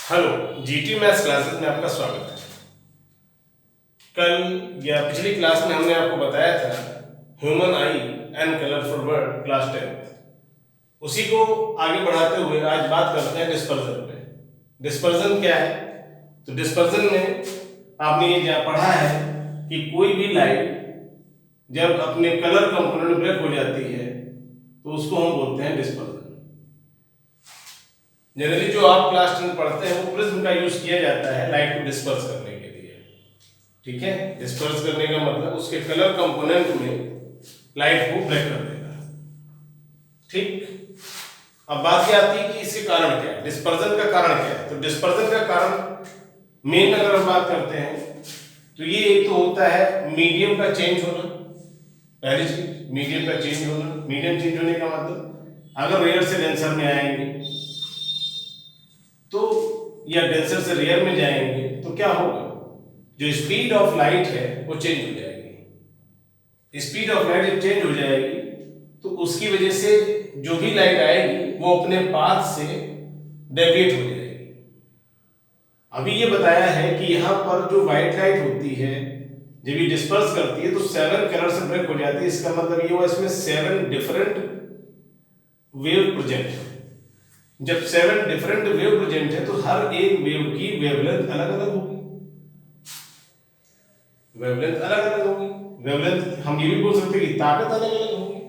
Hello, GT maths classes में आपका स्वागत है। कल या पिछली क्लास में हमने आपको बताया था human I and colourful word class 10। उसी को आगे बढ़ाते हुए आज बात करते हैं डिस्पर्जन पे। डिस्पर्जन क्या है? तो डिस्पर्जन में आपने ये पढ़ा है कि कोई भी लाइट जब अपने कलर कंपोनेंट ब्रेक हो जाती है तो उसको हम बोलते हैं डिस्पर्जन। जनरली जो आप क्लास 10 पढ़ते हैं वो प्रिज्म का यूज किया जाता है लाइट को डिस्पर्स करने के लिए। ठीक है, डिस्पर्स करने का मतलब उसके कलर कंपोनेंट में लाइट को ब्रेक कर देगा। ठीक, अब बात क्या आती है कि इसके कारण क्या है, डिस्पर्जन का कारण क्या है। तो डिस्पर्जन का कारण मेन अगर हम बात करते हैं तो ये एक तो होता है मीडियम का चेंज होना। पहली चीज मीडियम का चेंज होना। मीडियम चेंज होने का मतलब अगर रेयर से डेंसर में आएंगे तो या डेंसर से रेयर में जाएंगे तो क्या होगा, जो स्पीड ऑफ लाइट है वो चेंज हो जाएगी। स्पीड ऑफ लाइट जब चेंज हो जाएगी तो उसकी वजह से जो भी लाइट आएगी वो अपने पाथ से डेविएट हो जाएगी। अभी ये बताया है कि यहाँ पर जो व्हाइट लाइट होती है जब ये डिस्पर्स करती है तो 7 कलर से ब्रेक हो जाती है। इसका मतलब ये हुआ इसमें 7 डिफरेंट वेव प्रेजेंट है। जब 7 डिफरेंट वेव प्रेजेंट है तो हर एक वेव की वेवलेंथ अलग अलग होगी। वेवलेंथ अलग अलग होगी। वेवलेंथ हम ये भी बोल सकते हैं कि ताकत अलग अलग होगी।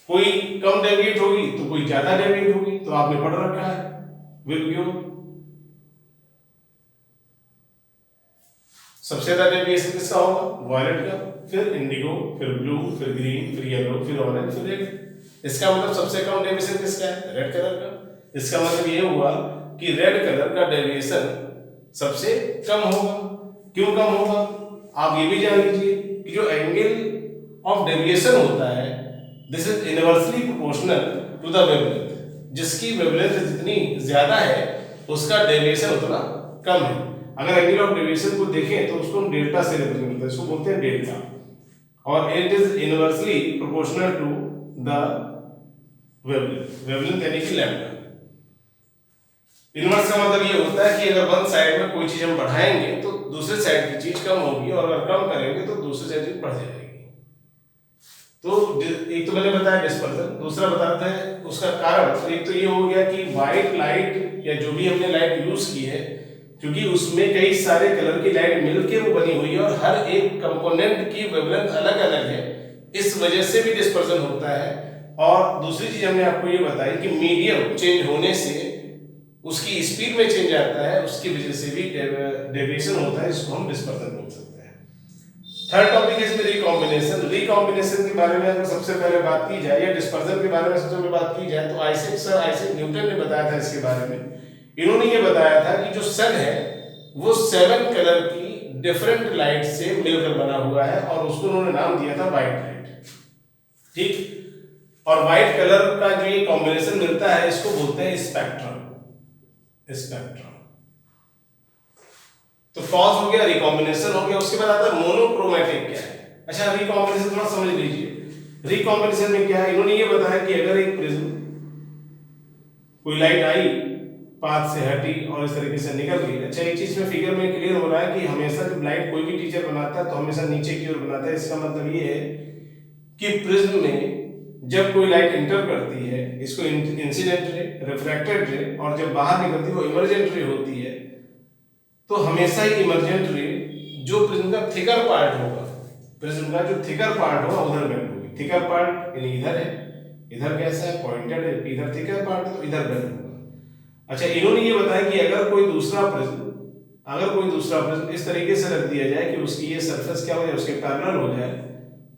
कोई कम डेविएट होगी तो कोई ज्यादा डेविएट होगी। तो आपने पढ़ रखा है वेव क्यों। सबसे ज्यादा डेविएशन किसका होगा, वायलेट का, फिर इंडिगो, फिर ब्लू, फिर ग्रीन, फिर येलो, फिर ऑरेंज, फिर रेड। इसका मतलब सबसे कम डेविएशन किसका है, रेड कलर का। इसका मतलब ये हुआ कि रेड कलर का डेविएशन सबसे कम होगा। क्यों कम होगा, आप ये भी जान लीजिए कि जो एंगल ऑफ डेविएशन होता है this is inversely proportional to the wavelength. जिसकी वेवलेंथ जितनी ज्यादा है उसका डेविएशन उतना कम है। अगर एंगल ऑफ डेविएशन को देखें तो उसको हम डेल्टा से रिप्रेजेंट करते हैं, इसको बोलते हैं डेल्टा, और it is inversely proportional to the wavelength. Wavelength यानी कि लैम्डा। इनवर्स का मतलब ये होता है कि अगर वन साइड में कोई चीज हम बढ़ाएंगे तो दूसरे साइड की चीज कम होगी, और अगर कम करेंगे तो दूसरे साइड की बढ़ जाएगी। तो एक तो मैंने बताया डिस्पर्जन, दूसरा बताते हैं उसका कारण। तो एक तो ये हो गया कि व्हाइट लाइट या जो भी हमने लाइट यूज की है, क्योंकि उसमें कई सारे कलर की लाइट मिलके वो बनी हुई है और हर एक कंपोनेंट की वेवलेंथ अलग अलग है, इस वजह से भी डिस्पर्जन होता है। और दूसरी चीज हमने आपको ये बताई कि मीडियम चेंज होने से उसकी स्पीड में चेंज आता है, उसकी वजह से भी डेविएशन होता है, इसको हम डिस्पर्जन बोल सकते हैं। थर्ड टॉपिक है इसमें रिकॉम्बिनेशन। रिकॉम्बिनेशन के बारे में अगर सबसे पहले बात की जाए या डिस्पर्जन के बारे में सबसे पहले बात की जाए तो आइजैक न्यूटन ने बताया था इसके बारे में। इन्होंने ये बताया था कि जो सन है वो 7 कलर की डिफरेंट लाइट से मिलकर बना हुआ है और उसको उन्होंने नाम दिया था व्हाइट लाइट। ठीक, और व्हाइट कलर का जो ये कॉम्बिनेशन मिलता है इसको बोलते हैं स्पेक्ट्रम। स्पेक्ट्रम तो कॉज हो गया, रिकॉम्बिनेशन हो गया। उसके बाद आता है मोनोक्रोमैटिक क्या है। अच्छा, रिकॉम्बिनेशन थोड़ा समझ लीजिए। रिकॉम्बिनेशन में क्या है, इन्होंने ये बताया कि अगर एक प्रिज्म कोई लाइट आई, पाथ से हटी और इस तरीके से निकल गई। अच्छा, एक चीज में फिगर में क्लियर हो रहा है कि हमेशा जब लाइट कोई भी टीचर बनाता है तो हमेशा नीचे की ओर बनाता है। इसका मतलब ये है कि प्रिज्म में जब कोई लाइट इंटर करती है, इसको इंसिडेंट रे, रिफ्रैक्टेड रे, और जब बाहर निकलती है वो इमर्जेंट रे होती है। तो हमेशा ही इमर्जेंट रे जो प्रिज्म का थिकर पार्ट होगा, प्रिज्म का जो थिकर पार्ट होगा उधर बेंड होगी। थिकर पार्ट यानी इधर है, इधर कैसा है, पॉइंटेड है, इधर थिकर पार्ट है तो इधर बेंड होगा। अच्छा, इन्होंने ये बताया कि अगर कोई दूसरा प्रिज्म इस तरीके से रख दिया जाए कि उसकी ये सरफेस क्या हो जाए, उसके पैरेलल हो जाए,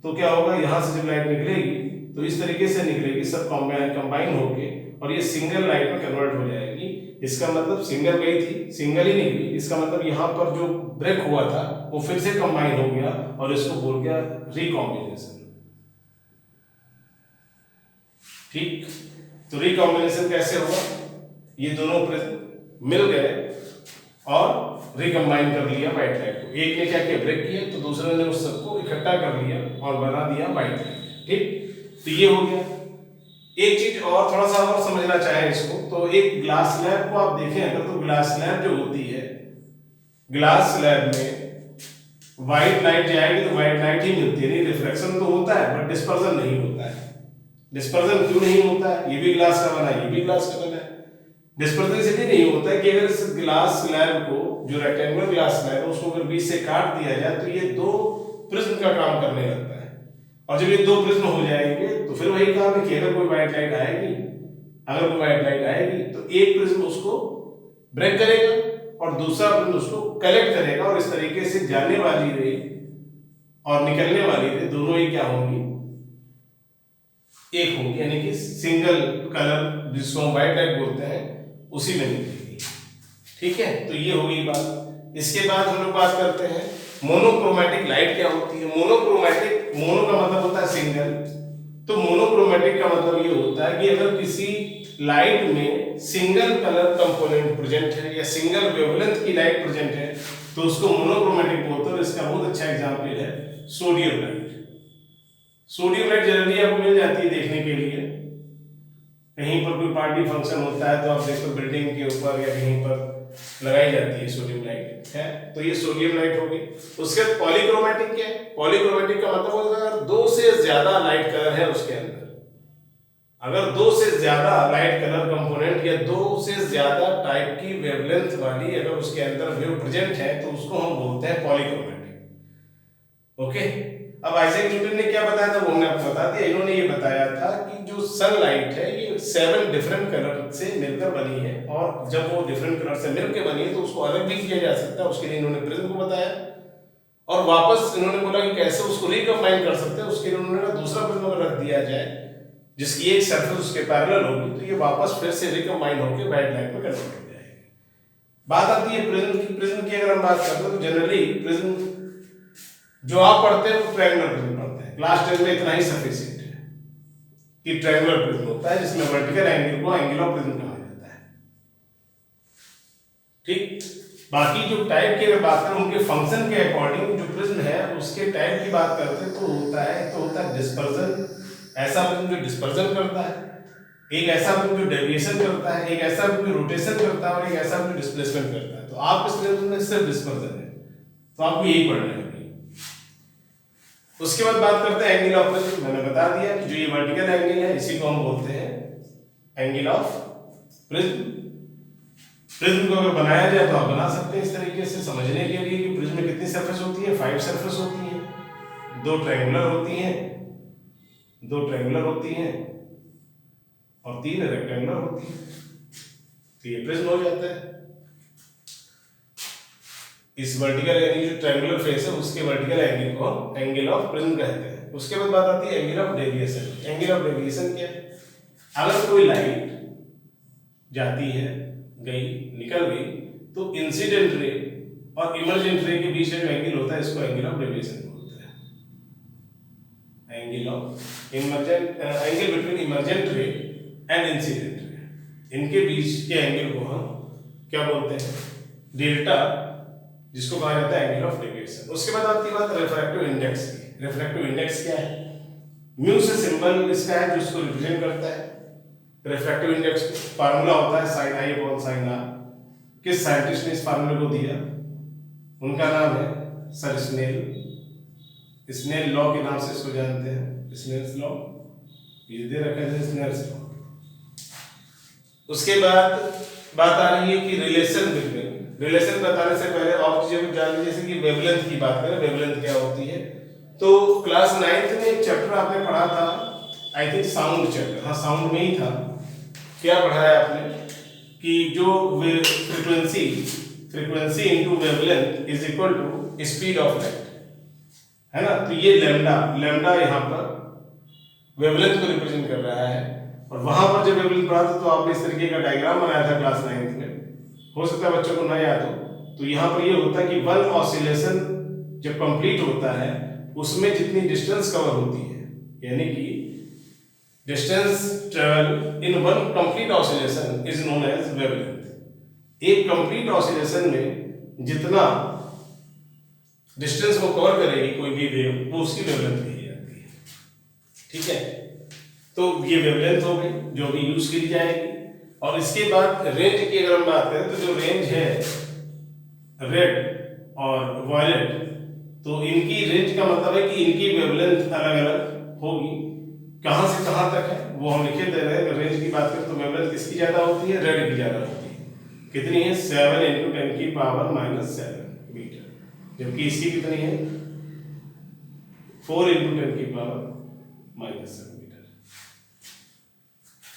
तो क्या होगा, यहां से जब लाइट निकलेगी तो इस तरीके से निकलेगी, सब कंबाइन होके, और ये सिंगल लाइट में कन्वर्ट हो जाएगी। इसका मतलब सिंगल गई थी, सिंगल ही निकली। इसका मतलब यहाँ पर जो ब्रेक हुआ था वो फिर से कंबाइन हो गया और इसको बोल गया रिकॉम्बिनेशन। ठीक, तो रिकॉम्बिनेशन कैसे हुआ, ये दोनों प्रिज्म मिल गए और रिकम्बाइन कर लिया व्हाइट लाइट को। एक ने क्या किया, ब्रेक किया, तो दूसरे ने उस सबको इकट्ठा कर लिया और बना दिया व्हाइट लाइट। ठीक, तो ये हो गया। एक चीज और थोड़ा सा और समझना चाहें इसको, तो एक ग्लास स्लैब को आप देखें अगर, तो ग्लास स्लैब जो होती है, ग्लास स्लैब में व्हाइट लाइट जाएगी तो व्हाइट लाइट ही मिलती है, नहीं रिफ्लेक्शन तो होता है बट डिस्पर्जन नहीं होता है। डिस्पर्जन क्यों नहीं होता है? ये भी ग्लास का बना है, ये भी ग्लास का बना है। डिस्पर्जन इसलिए नहीं होता है कि अगर इस ग्लास स्लैब को, जो रेक्टेंगुलर ग्लास स्लैब है, उसको अगर बीच से काट दिया जाए तो ये दो प्रिज्म का काम करने लगता है, और जब ये दो प्रिज्म हो जाएंगे तो फिर वही काम है कि अगर कोई व्हाइट लाइट आएगी, अगर कोई व्हाइट लाइट आएगी तो एक प्रिज्म उसको ब्रेक करेगा और दूसरा प्रिज्म उसको कलेक्ट करेगा, और इस तरीके से जाने वाली रे और निकलने वाली रे दोनों ही क्या होंगी, एक होंगी, यानी कि सिंगल कलर जिसको हम व्हाइट लाइट बोलते हैं उसी में निकलेगी। ठीक है, तो ये होगी बात। इसके बाद हम लोग बात करते हैं मोनोक्रोमैटिक लाइट क्या होती है। मोनोक्रोमैटिक, मोनो का मतलब होता है सिंगल, तो मोनोक्रोमैटिक का मतलब ये होता है कि अगर किसी लाइट में सिंगल कलर कंपोनेंट प्रेजेंट है या सिंगल वेवलेंथ की लाइट प्रेजेंट है तो उसको मोनोक्रोमैटिक बोलते हैं। और इसका बहुत अच्छा एग्जांपल है sodium light. Sodium light generally आपको मिल जाती है देखने के लिए, कहीं पर कोई पार्टी फंक्शन होता है तो आप देखो बिल्डिंग के ऊपर या कहीं पर लगाई जाती है सोडियम लाइट है, तो ये सोडियम लाइट होगी। उसके बाद पॉलीक्रोमैटिक क्या है? पॉलीक्रोमैटिक का मतलब होता है अगर दो से ज्यादा लाइट कलर है उसके अंदर, अगर दो से ज्यादा लाइट कलर कंपोनेंट या दो से ज्यादा टाइप की वेवलेंथ वाली अगर उसके अंदर वेव प्रेजेंट है तो उसको हम बोलते हैं पॉलीक्रोमैटिक। ओके, अब आइजैक न्यूटन ने क्या बताया था वो हमने आपको बता दिया। इन्होंने ये बताया था कि जो सनलाइट है ये 7 डिफरेंट कलर से मिलकर बनी है, और जब वो डिफरेंट कलर से मिलकर बनी है तो उसको अलग भी किया जा सकता है। उसके लिए इन्होंने प्रिज्म को बताया, और वापस इन्होंने बोला कि कैसे उसको रिकम्बाइन कर सकते हैं। उसके लिए उन्होंने दूसरा प्रिज्म अगर रख दिया जाए जिसकी एक सरफेस उसके पैरेलल होगी तो ये वापस फिर से रिकम्बाइन होकर व्हाइट लाइट में कन्वर्ट हो जाएगी। बात आती है प्रिज्म की। प्रिज्म की अगर हम बात करते हैं तो जनरली प्रिज्म जो आप पढ़ते हैं वो ट्रायंगुलर प्रिज्म पढ़ते हैं। क्लास 10 में इतना ही सफिशिएंट है कि ट्रायंगुलर प्रिज्म होता है जिसमें वर्टिकल एंगल को एंगल ऑफ प्रिज्म कहा जाता है। ठीक, बाकी जो टाइप की अगर बात करें उनके फंक्शन के अकॉर्डिंग जो प्रिज्म है उसके टाइप की बात करते हैं तो होता है डिस्पर्जन, ऐसा प्रिज्म जो डिस्पर्जन करता है, एक ऐसा प्रिज्म जो डेविएशन करता है, एक ऐसा प्रिज्म जो रोटेशन करता है, और एक ऐसा प्रिज्म जो डिस्प्लेसमेंट करता है। तो आप इस प्रिज्म में सिर्फ डिस्पर्जन है तो आपको यही पढ़ना है। उसके बाद बात करते हैं एंगल ऑफ प्रिज्म। मैंने बता दिया कि जो ये वर्टिकल एंगल है इसी को हम बोलते हैं एंगल ऑफ प्रिज्म। प्रिज्म को अगर बनाया जाए तो आप बना सकते हैं इस तरीके से समझने के लिए कि प्रिज्म में कितनी सरफेस होती है, 5 सरफेस होती है, 2 ट्रायंगुलर होती हैं, 2 ट्रायंगुलर होती हैं और 3 रेक्टेंगुलर होती है। तो ये प्रिज्म हो जाता है। इस वर्टिकल यानी जो ट्रायंगुलर फेस है उसके वर्टिकल एंगल को हम एंगल ऑफ प्रिज्म कहते हैं। उसके बाद बात आती है angle of deviation. Angle of deviation क्या है? अगर कोई लाइट जाती है, गई, निकल गई तो इंसिडेंट रे और इमर्जेंट रे के बीच में जो एंगल होता है इसको एंगल ऑफ डेविएशन बोलते हैं। Angle of emergent, angle between emergent रे एंड इंसिडेंट रे, इनके बीच के एंगल को हम क्या बोलते हैं? डेल्टा, जिसको कहा जाता है एंगल ऑफ डेविएशन। उसके बाद आपकी बात रिफ्रैक्टिव इंडेक्स की। रिफ्रैक्टिव इंडेक्स क्या है? म्यू से सिंबल इसका है जो इसको रिप्रेजेंट करता है। रिफ्रैक्टिव इंडेक्स फार्मूला होता है sin i upon sin r। किस साइंटिस्ट ने इस फार्मूले को दिया? उनका नाम है सर स्नेल। स्नेल लॉ के नाम से इसको जानते हैं, स्नेल्स लॉ, ये दे रखा है स्नेल्स लॉ। उसके बाद बात आ रही है कि रिलेशन बिटवीन, रिलेशन बताने से पहले और चीजें जान लीजिए, जैसे कि वेवलेंथ की बात करें, वेवलेंथ क्या होती है। तो क्लास 9th में एक चैप्टर आपने पढ़ा था, आई थिंक साउंड चैप्टर, हाँ साउंड में ही था। क्या पढ़ाया आपने कि जो frequency into wavelength is equal to speed of light, है ना। तो ये लैम्डा यहाँ पर वेवलेंथ को रिप्रेजेंट कर रहा है, और वहां पर जब वेवलेंथ पढ़ा था तो आपने इस तरीके का डायग्राम बनाया था क्लास 9th में, हो सकता है बच्चों को ना याद हो। तो यहाँ पर ये होता है कि वन ऑसिलेशन जब कंप्लीट होता है उसमें जितनी डिस्टेंस कवर होती है, यानी कि distance travel in one complete oscillation is known as wavelength. एक कंप्लीट ऑसिलेशन में जितना डिस्टेंस को कवर करेगी कोई भी वेव वो उसकी वेवलेंथ कही जाती है। ठीक है, तो ये वेवलेंथ हो गई जो भी यूज की जाएगी। और इसके बाद रेंज की अगर हम बात करें तो जो रेंज है रेड और वायलेट, तो इनकी रेंज का मतलब है कि इनकी वेवलेंथ अलग अलग होगी। कहां से कहां तक है वो हम लिखे दे रहे हैं। अगर रेंज की बात करें तो वेवलेंथ किसकी ज्यादा होती है, रेड की ज्यादा होती है। कितनी है, 7 × 10⁻⁷ मीटर, जबकि इसकी कितनी है, 4 × 10⁻⁻⁷ मीटर।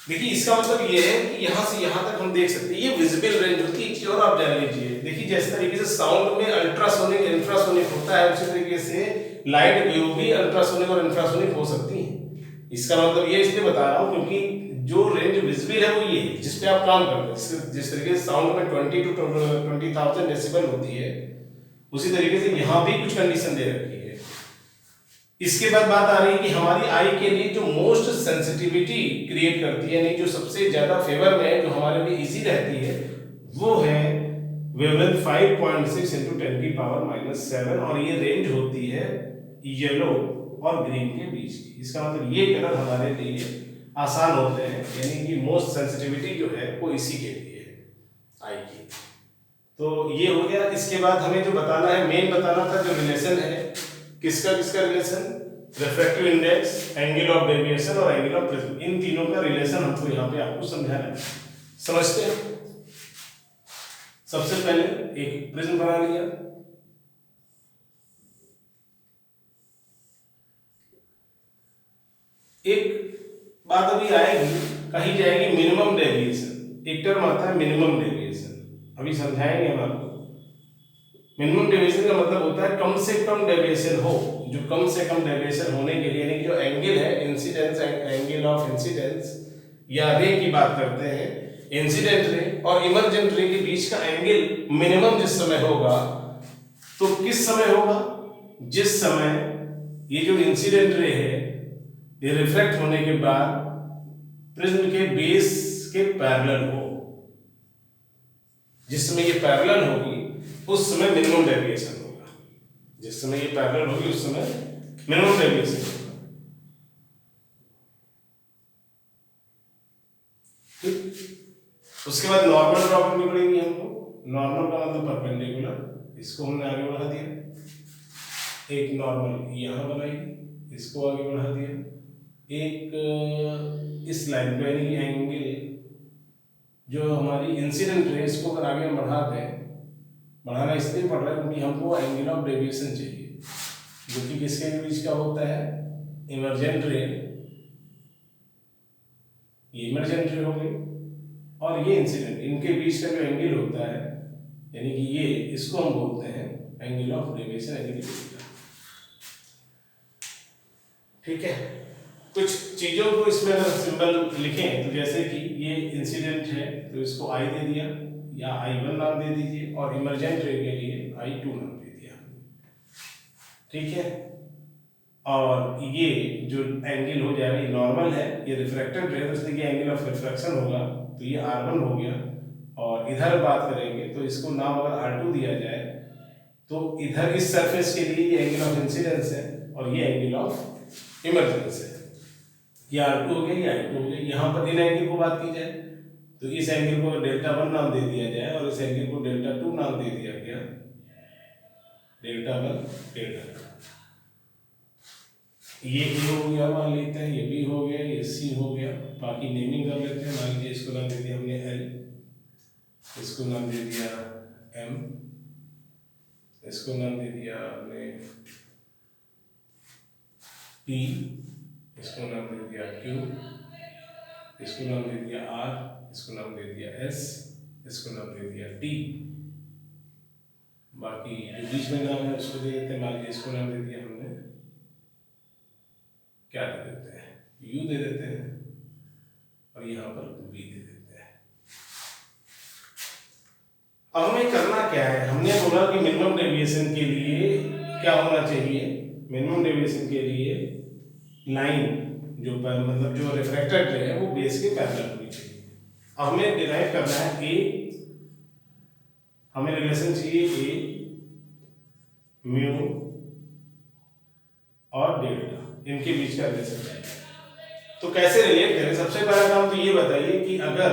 देखिए इसका मतलब ये है कि यहां से यहां तक हम देख सकते हैं, ये विजिबल रेंज होती है। एक चीज और आप जान लीजिए, देखिए जिस तरीके से साउंड में अल्ट्रासोनिक इंफ्रासोनिक होता है, उसी तरीके से लाइट वेव भी अल्ट्रासोनिक और इंफ्रासोनिक हो सकती है। इसका मतलब ये इसलिए बता रहा हूं क्योंकि जो रेंज विजिबल है वो ये है जिस पे आप काम करते हैं। जिस तरीके से साउंड में 20 to 20,000 डेसिबल होती है, उसी तरीके से यहां भी कुछ कंडीशन दे रखी है। इसके बाद बात आ रही है कि हमारी आई के लिए जो मोस्ट सेंसिटिविटी क्रिएट करती है, यानी जो सबसे ज्यादा फेवर में, जो हमारे लिए इजी रहती है, वो है वेवलेंथ 5.6 × 10⁻⁻⁷, और ये रेंज होती है येलो और ग्रीन के बीच की। इसका मतलब ये कलर हमारे लिए आसान होते हैं, यानी कि मोस्ट सेंसिटिविटी जो है वो इसी के लिए है, आई की। तो ये हो गया। इसके बाद हमें जो बताना है, मेन बताना था, जो रिलेशन है किसका किसका relation, refractive index, angle of deviation और एंगल ऑफ प्रिज्म, इन तीनों का रिलेशन हमको यहाँ पे आपको समझाना है। समझते हैं। सबसे पहले एक प्रिज्म बना लिया, एक बात अभी आएगी, कही जाएगी मिनिमम डेविएशन। एक टर्म आता है मिनिमम डेविएशन, अभी समझाएंगे हम आपको। मिनिमम डेविएशन का मतलब होता है कम से कम डेविएशन हो। जो कम से कम डेविएशन होने के लिए, यानी कि जो एंगल है इंसिडेंस, एंगल ऑफ इंसिडेंस या रे की बात करते हैं, इंसिडेंट रे और इमर्जेंट रे के बीच का एंगल मिनिमम जिस समय होगा, तो किस समय होगा, जिस समय ये जो इंसिडेंट रे है ये रिफ्लेक्ट होने के बाद प्रिज्म के बेस के पैरेलल हो। जिस समय ये पैरेलल होगी उस समय मिनिमम डेविएशन होगा। जिस समय ये पैरेलल होगी उस समय मिनिमम डेविएशन होगा। ठीक, उसके बाद नॉर्मल ड्रॉ करनी पड़ेगी हमको। नॉर्मल का मतलब परपेंडिकुलर, इसको हमने आगे बढ़ा दिया। एक नॉर्मल यहां बनाई, इसको आगे बढ़ा दिया। एक इस लाइन पे, यानी एंगल जो हमारी इंसिडेंट रे, इसको अगर आगे हम बढ़ा दें, बढ़ाना इसलिए पड़ रहा है क्योंकि हमको एंगल ऑफ डेविएशन चाहिए, जो कि किसके बीच का होता है, इमर्जेंट रे, ये इमर्जेंट रे हो गई, और ये इंसिडेंट, इनके बीच का जो एंगल होता है, यानी कि ये, इसको हम बोलते हैं एंगल ऑफ डेविएशन, यानी कि ठीक है। कुछ चीजों को इसमें अगर सिंबल लिखें तो जैसे कि ये इंसिडेंट है तो इसको आई दे दिया या I1 नाम दे दीजिए, और इमर्जेंट रे के लिए I2 नाम दे दिया। ठीक है। और ये जो एंगल हो जाएगा, ये नॉर्मल है, ये रिफ्रैक्टेड रे, तो इसलिए एंगल ऑफ रिफ्रैक्शन होगा, तो ये R1 हो गया। और इधर बात करेंगे तो इसको नाम अगर R2 दिया जाए, तो इधर इस सरफेस के लिए ये एंगल ऑफ इंसिडेंस है और ये एंगल ऑफ इमर्जेंस है। ये R2 हो गया, ये I2 हो गया। यहाँ पर इन एंगल को बात की जाए तो इस एंगल को Δ1 नाम दे दिया जाए और इस एंगल को Δ2 नाम दे दिया गया, Δ1 Δ2। ये A हो गया मान लेते हैं, ये B हो गया, ये C हो गया। बाकी नेमिंग कर लेते हैं। मान लीजिए इसको नाम दे दिया हमने L, इसको नाम दे दिया M, इसको नाम दे दिया हमने P, इसको नाम दे दिया Q, इसको नाम दे दिया R, इसको नाम दे दिया S, इसको नाम दे दिया T। बाकी जो बीच में नाम है उसको दे देते हैं। मान लीजिए इसको नाम दे दिया हमने, क्या दे देते हैं, U दे देते हैं, और यहाँ पर B दे देते हैं। अब हमें करना क्या है, हमने बोला कि मिनिमम डेविएशन के लिए क्या होना चाहिए, मिनिमम डेविएशन के लिए लाइन जो मतलब जो रिफ्रैक्टेड रे है वो बेस के पैरेलल होनी चाहिए। अब हमें डिराइव करना है ए, हमें रिलेशन चाहिए ए, म्यू और डेल्टा, इनके बीच का रिलेशन चाहिए। तो कैसे रिलेट करें? सबसे पहला काम तो ये बताइए कि अगर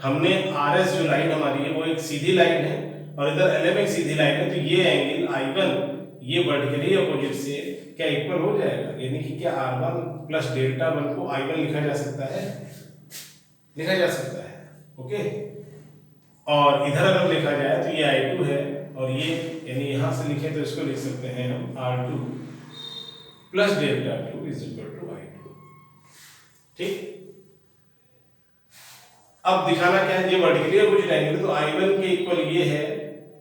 हमने RS जो लाइन हमारी है वो एक सीधी लाइन है और इधर LM एक सीधी लाइन है, तो ये एंगल I1 ये वर्टिकली अपोजिट से क्या इक्वल हो जाएगा, यानी कि क्या R1 प्लस डेल्टा 1 को I1 लिखा जा सकता है, लिखा जा सकता है। ओके, और इधर अगर लिखा जाए तो ये I2 है और ये यानी यहां से लिखे तो इसको लिख सकते हैं हम R2 plus delta 2 is equal to I2। ठीक, अब दिखाना क्या है, ये वर्टिकली अपोजिट एंगल है तो I1 के इक्वल ये है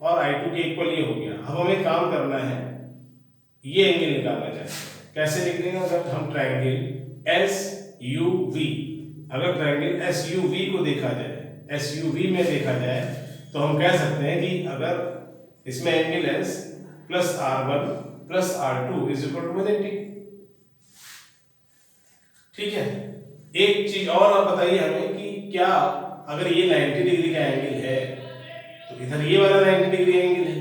और I2 के इक्वल ये हो गया। अब हमें काम करना है, ये एंगल निकालना चाहते हैं। कैसे लिखेंगे? अगर हम ट्रायंगल SUV, अगर ट्रायंगल SUV को देखा जाए, SUV में देखा जाए तो हम कह सकते हैं कि अगर इसमें angle S plus R1 plus R2 is equal to 180। ठीक है, एक चीज और आप बताइए हमें कि क्या अगर ये 90 डिग्री का एंगल है तो इधर ये वाला 90 डिग्री एंगल है,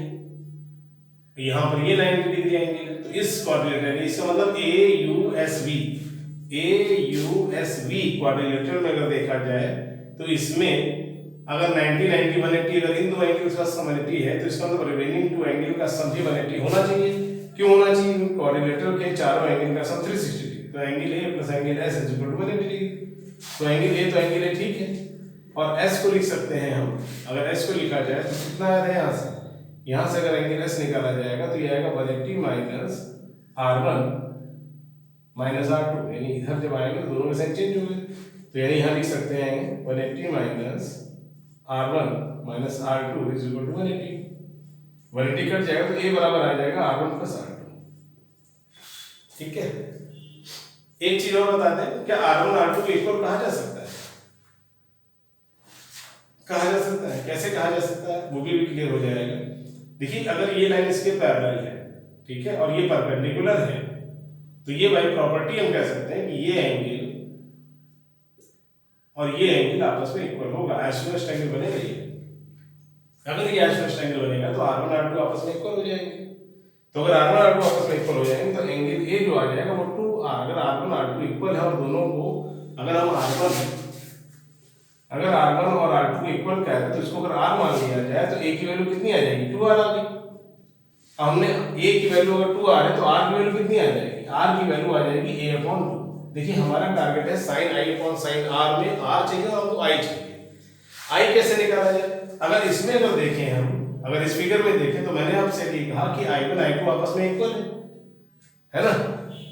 यहां पर ये 90 डिग्री एंगल है, तो इस क्वाड्रिलेटरल, इसका मतलब AUSV क्वाड्रिलेटरल में अगर देखा जाए तो इसमें अगर 90 90 180 अगर इन दो एंगल्स का सम 180 है तो इसका मतलब रिमेनिंग टू एंगल का सम भी 180 होना चाहिए। क्यों होना चाहिए? क्वाड्रिलेटरल के चारों एंगल का सम 360 डिग्री, तो angle A plus angle S is equal to 180 degree. तो एंगल A तो एंगल A ठीक है, और S को लिख सकते हैं हम। अगर S को लिखा जाए तो कितना आ रहा है, यहाँ से अगर एंगल S निकाला जाएगा तो ये आएगा 180 माइनस R1 माइनस R2, यानी इधर जब आएंगे तो दोनों में साइन चेंज हो गए, तो यानी यहाँ लिख सकते हैं 180 minus R1 minus R2 is equal to 180। 180 cut जाएगा तो A बराबर आ जाएगा R1 प्लस R2। ठीक है, एक चीज और बता दें, क्या R1 R2 को इक्वल कहा जा सकता है? कहा जा सकता है। कैसे कहा जा सकता है वो भी क्लियर हो जाएगा। देखिए, अगर ये लाइन इसके पैरेलल है, ठीक है, और ये परपेंडिकुलर है, तो ये बाय प्रॉपर्टी हम कह सकते हैं कि ये एंगल और ये एंगल आपस में इक्वल होगा, आइसोसेलेस एंगल बनेगा ये। अगर ये आइसोसेलेस एंगल बनेगा तो R1 R2 आपस में इक्वल हो जाएंगे। तो अगर R1 R2 आपस में इक्वल हो जाएंगे तो एंगल A जो आ जाएगा वो 2R। अगर R1 R2 इक्वल है और दोनों को अगर हम अगर R1 और R2 इक्वल कह रहे हैं तो इसको अगर R मान लिया जाए तो A की वैल्यू कितनी आ जाएगी? 2R आ गई। अब हमने A की वैल्यू अगर 2R है तो R की वैल्यू कितनी आ जाएगी? R की वैल्यू आ जाएगी A/2। देखिए, हमारा टारगेट है sin I upon sin R में R चाहिए और हमको I चाहिए। I कैसे निकाला जाए? अगर इसमें अगर देखें हम, अगर इस फिगर में देखें तो मैंने आपसे ये कहा कि I1 I2 आपस में इक्वल है ना?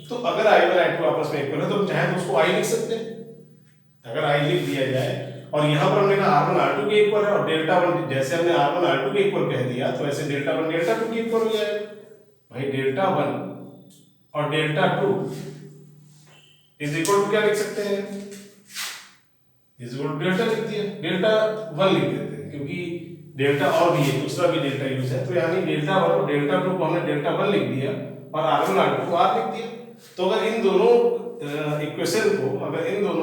तो अगर I1 I2 आपस में इक्वल है तो चाहे तो उसको I लिख सकते हैं। अगर I लिख दिया जाए और यहाँ पर हमने कहा R1 R2 के इक्वल है और डेल्टा 1 जैसे हमने R1 R2 के इक्वल कह दिया तो ऐसे डेल्टा 1 डेल्टा 2 के इक्वल हो जाएगा। भाई डेल्टा 1 और डेल्टा 2 इज इक्वल टू क्या लिख सकते हैं? इज इक्वल टू डेल्टा लिख दिया, डेल्टा 1 लिख देते हैं क्योंकि डेल्टा और भी है, दूसरा भी डेल्टा यूज है, तो यानी डेल्टा 1 और डेल्टा 2 को हमने डेल्टा 1 लिख दिया और R1 R2 को R लिख दिया। तो अगर इन दोनों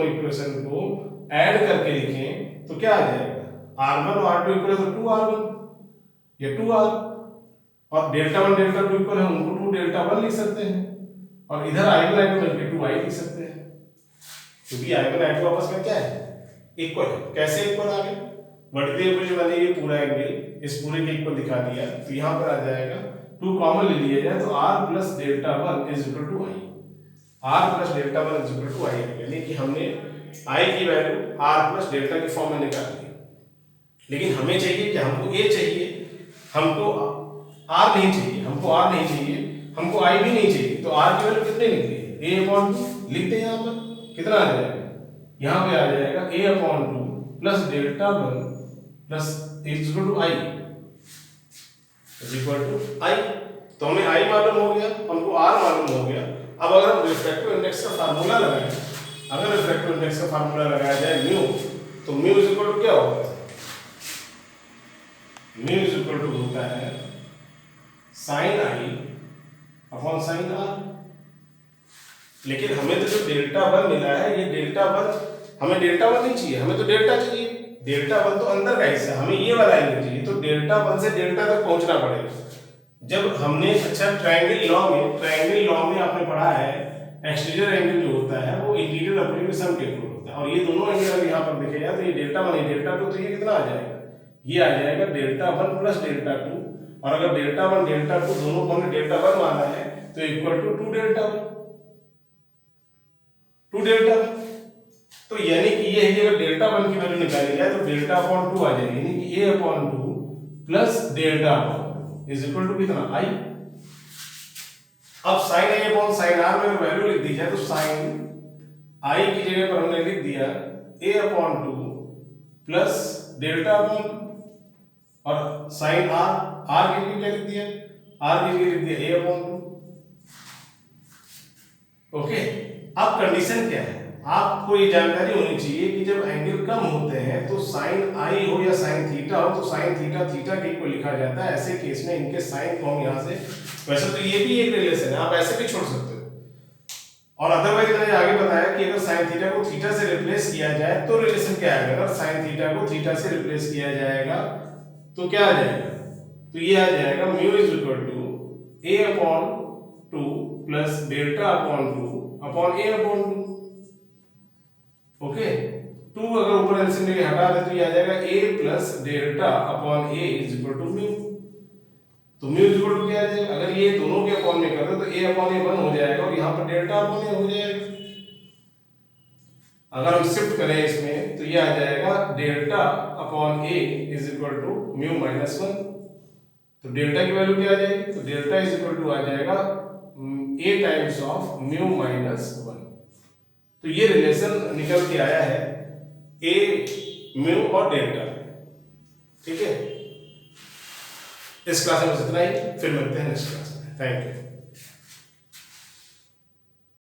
इक्वेशन को ऐड करके लिखें तो क्या आ जाएगा? R1 और R2 इक्वल है तो 2R1 या 2R, और डेल्टा 1 डेल्टा 2 इक्वल है उनको 2 डेल्टा 1 लिख सकते हैं, और इधर I1 I2 मिलकर 2I लिख सकते हैं क्योंकि I1 I2 आपस में क्या है? इक्वल है। कैसे इक्वल आ गए? वर्टिकल अपोजिट मैंने ये पूरा एंगल इस पूरे के इक्वल दिखा दिया, तो यहाँ पर आ जाएगा 2 कॉमन ले लिया जाए तो R plus delta 1 is equal to I। R plus delta 1 is equal to I, यानी कि हमने I की वैल्यू R प्लस डेल्टा की फॉर्म में निकाल दी। लेकिन हमें चाहिए क्या? हमको A चाहिए, हमको R नहीं चाहिए, हमको I भी नहीं चाहिए। तो R की वैल्यू कितने निकली? A/2 लिखते हैं। यहाँ पर कितना आ जाएगा? यहाँ पे आ जाएगा A/2 plus delta 1 plus is equal to I is equal to I। तो हमें I मालूम हो गया, हमको R मालूम हो गया। अब अगर हम रिफ्रैक्टिव इंडेक्स का फार्मूला लगाएं, अगर रिफ्रैक्टिव इंडेक्स का फार्मूला लगाया जाए म्यू, तो म्यू इज इक्वल टू क्या होगा? म्यू इज इक्वल टू होता है sin I upon sin R। लेकिन हमें तो जो डेल्टा 1 मिला है, ये डेल्टा 1 हमें डेल्टा 1 नहीं चाहिए, हमें तो डेल्टा चाहिए। डेल्टा 1 तो अंदर का हिस्सा, हमें ये वाला एंगल चाहिए, तो डेल्टा 1 से डेल्टा तक पहुंचना पड़ेगा। जब हमने अच्छा ट्रायंगल लॉ में आपने पढ़ा है एक्सटीरियर एंगल जो होता है वो इंटीरियर अपने सम के इक्वल होता है। और ये दोनों एंगल अगर यहाँ पर देखे जाए तो ये डेल्टा 1 है डेल्टा 2, तो ये कितना आ जाएगा, ये आ जाएगा डेल्टा 1 प्लस डेल्टा 2। और अगर डेल्टा 1 डेल्टा 2 दोनों को हमने डेल्टा 1 माना है तो इक्वल टू 2 डेल्टा 1, 2 डेल्टा 1। तो यानी कि ये है कि अगर डेल्टा 1 की वैल्यू निकाली जाए तो डेल्टा अपॉन 2 आ जाएगी, यानी कि a upon 2 plus delta upon 2 is equal to कितना i। अब sine a upon sine r में वैल्यू लिख दी जाए तो साइन i की जगह पर हमने लिख दिया a upon 2 plus delta upon, और साइन r की जगह क्या लिख दिया, r की जगह लिख दिया a अपॉन 2। ओके, अब कंडीशन क्या है, आपको ये जानकारी होनी चाहिए कि जब एंगल कम होते हैं तो साइन आई हो या साइन थीटा हो तो साइन थीटा थीटा के इक्वल लिखा जाता है। ऐसे केस में इनके साइन को हम यहाँ से, वैसे तो ये भी एक रिलेशन है, आप ऐसे भी छोड़ सकते हो, और अदरवाइज मैंने आगे बताया कि अगर साइन थीटा को थीटा से रिप्लेस किया जाए तो रिलेशन क्या आएगा, अगर साइन थीटा को थीटा से रिप्लेस किया जाएगा तो क्या आ जाएगा, तो ये आ जाएगा mu is equal to a upon 2 plus delta upon 2 upon a upon 2। Okay, 2 अगर ऊपर एलसीएम लेके हटा दे तो ये आ जाएगा a plus delta upon a is equal to mu. तो म्यू इज इक्वल टू क्या आ जाएगा, अगर ये दोनों के अपॉन में कर दो तो a अपॉन a 1 हो जाएगा और यहाँ पर डेल्टा अपॉन a हो जाएगा। अगर हम शिफ्ट करें इसमें तो ये आ जाएगा delta upon a is equal to mu minus 1। तो डेल्टा की वैल्यू क्या आ जाएगी, तो डेल्टा इज इक्वल टू आ जाएगा a times of mu minus 1। तो ये रिलेशन निकल के आया है a म्यू और डेल्टा। ठीक है, इस क्लास में बस इतना ही, फिर मिलते हैं नेक्स्ट क्लास में। Thank you.